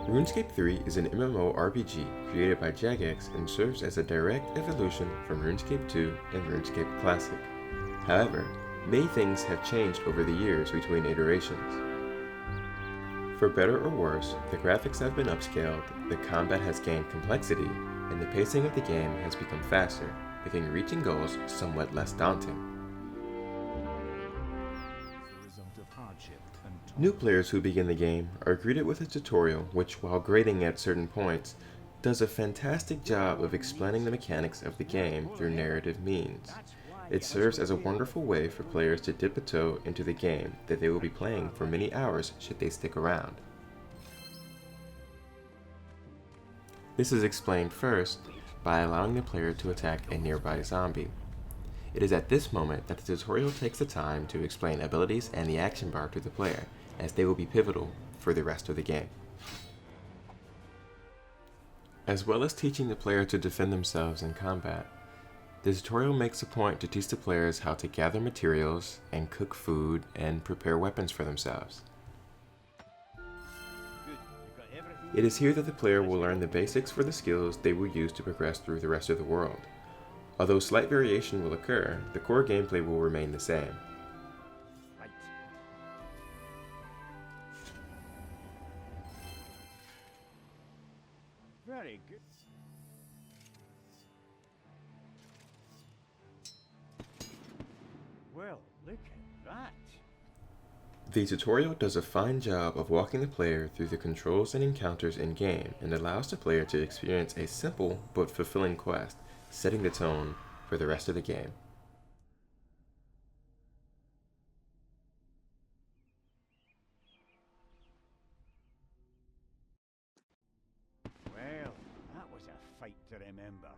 RuneScape 3 is an MMORPG created by Jagex and serves as a direct evolution from RuneScape 2 and RuneScape Classic. However, many things have changed over the years between iterations. For better or worse, the graphics have been upscaled, the combat has gained complexity, and the pacing of the game has become faster, making reaching goals somewhat less daunting. New players who begin the game are greeted with a tutorial which, while grading at certain points, does a fantastic job of explaining the mechanics of the game through narrative means. It serves as a wonderful way for players to dip a toe into the game that they will be playing for many hours should they stick around. This is explained first by allowing the player to attack a nearby zombie. It is at this moment that the tutorial takes the time to explain abilities and the action bar to the player, as they will be pivotal for the rest of the game. As well as teaching the player to defend themselves in combat, the tutorial makes a point to teach the players how to gather materials and cook food and prepare weapons for themselves. It is here that the player will learn the basics for the skills they will use to progress through the rest of the world. Although slight variation will occur, the core gameplay will remain the same. Very good. Well, look at that. The tutorial does a fine job of walking the player through the controls and encounters in-game and allows the player to experience a simple but fulfilling quest, setting the tone for the rest of the game. Well, that was a fight to remember.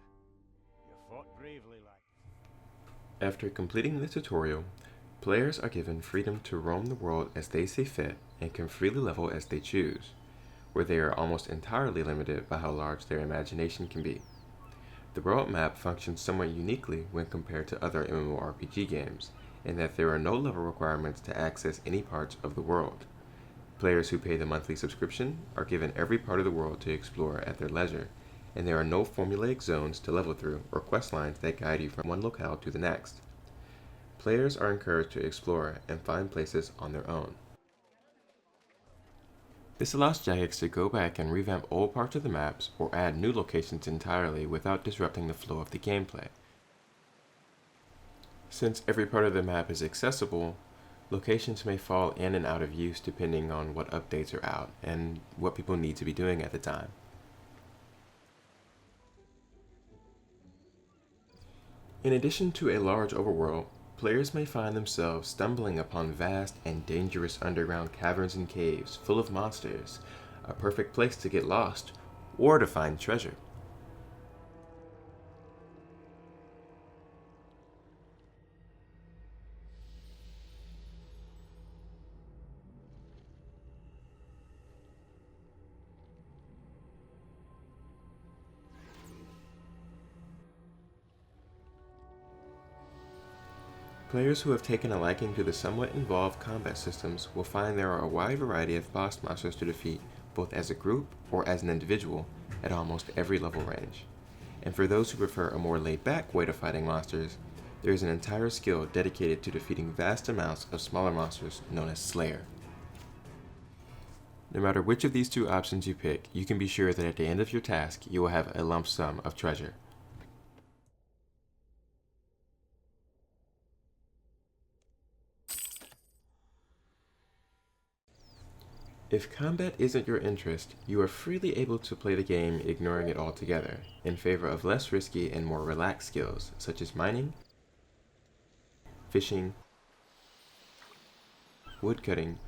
You fought bravely, lad. After completing the tutorial, players are given freedom to roam the world as they see fit and can freely level as they choose, where they are almost entirely limited by how large their imagination can be. The world map functions somewhat uniquely when compared to other MMORPG games, in that there are no level requirements to access any parts of the world. Players who pay the monthly subscription are given every part of the world to explore at their leisure, and there are no formulaic zones to level through or quest lines that guide you from one locale to the next. Players are encouraged to explore and find places on their own. This allows Jagex to go back and revamp old parts of the maps or add new locations entirely without disrupting the flow of the gameplay. Since every part of the map is accessible, locations may fall in and out of use depending on what updates are out and what people need to be doing at the time. In addition to a large overworld, players may find themselves stumbling upon vast and dangerous underground caverns and caves full of monsters, a perfect place to get lost or to find treasure. Players who have taken a liking to the somewhat involved combat systems will find there are a wide variety of boss monsters to defeat, both as a group or as an individual, at almost every level range. And for those who prefer a more laid-back way to fighting monsters, there is an entire skill dedicated to defeating vast amounts of smaller monsters known as Slayer. No matter which of these two options you pick, you can be sure that at the end of your task, you will have a lump sum of treasure. If combat isn't your interest, you are freely able to play the game ignoring it altogether, in favor of less risky and more relaxed skills such as mining, fishing, woodcutting,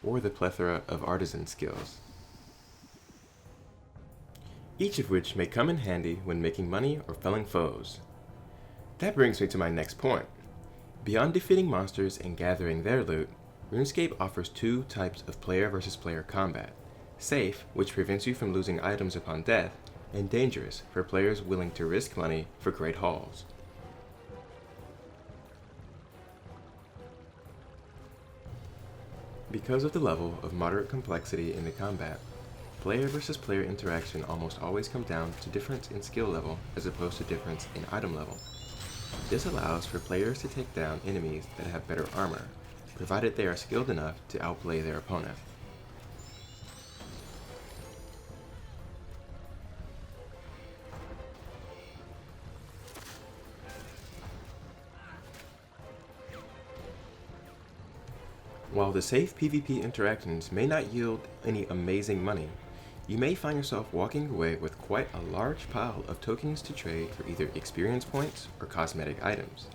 or the plethora of artisan skills, each of which may come in handy when making money or felling foes. That brings me to my next point. Beyond defeating monsters and gathering their loot, RuneScape offers two types of player versus player combat: safe, which prevents you from losing items upon death, and dangerous, for players willing to risk money for great hauls. Because of the level of moderate complexity in the combat, player versus player interaction almost always come down to difference in skill level as opposed to difference in item level. This allows for players to take down enemies that have better armor, provided they are skilled enough to outplay their opponent. While the safe PvP interactions may not yield any amazing money, you may find yourself walking away with quite a large pile of tokens to trade for either experience points or cosmetic items.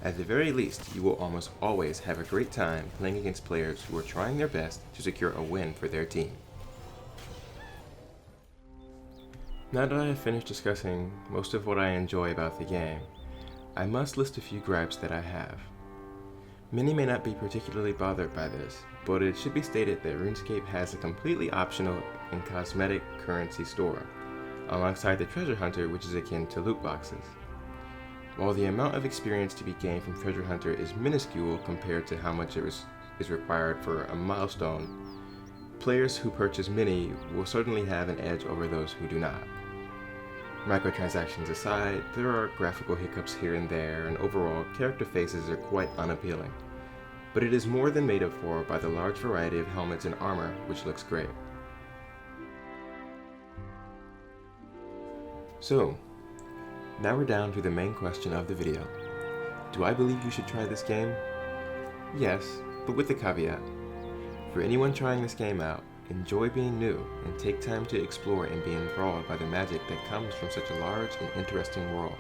At the very least, you will almost always have a great time playing against players who are trying their best to secure a win for their team. Now that I have finished discussing most of what I enjoy about the game, I must list a few gripes that I have. Many may not be particularly bothered by this, but it should be stated that Runescape has a completely optional and cosmetic currency store, alongside the treasure hunter, which is akin to loot boxes. While the amount of experience to be gained from treasure hunter is minuscule compared to how much is required for a milestone, players who purchase many will certainly have an edge over those who do not. Microtransactions aside, there are graphical hiccups here and there, and overall, character faces are quite unappealing. But it is more than made up for by the large variety of helmets and armor, which looks great. So, now we're down to the main question of the video. Do I believe you should try this game? Yes, but with the caveat. For anyone trying this game out, enjoy being new and take time to explore and be enthralled by the magic that comes from such a large and interesting world.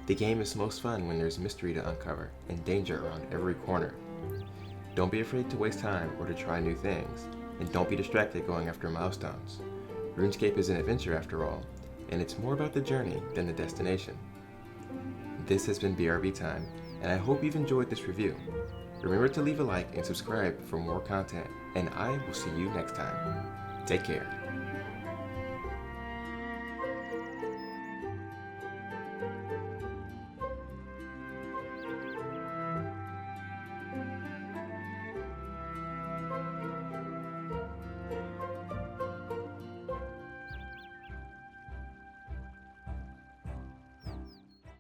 The game is most fun when there's mystery to uncover and danger around every corner. Don't be afraid to waste time or to try new things, and don't be distracted going after milestones. RuneScape is an adventure after all, and it's more about the journey than the destination. This has been BRB Time, and I hope you've enjoyed this review. Remember to leave a like and subscribe for more content, and I will see you next time. Take care.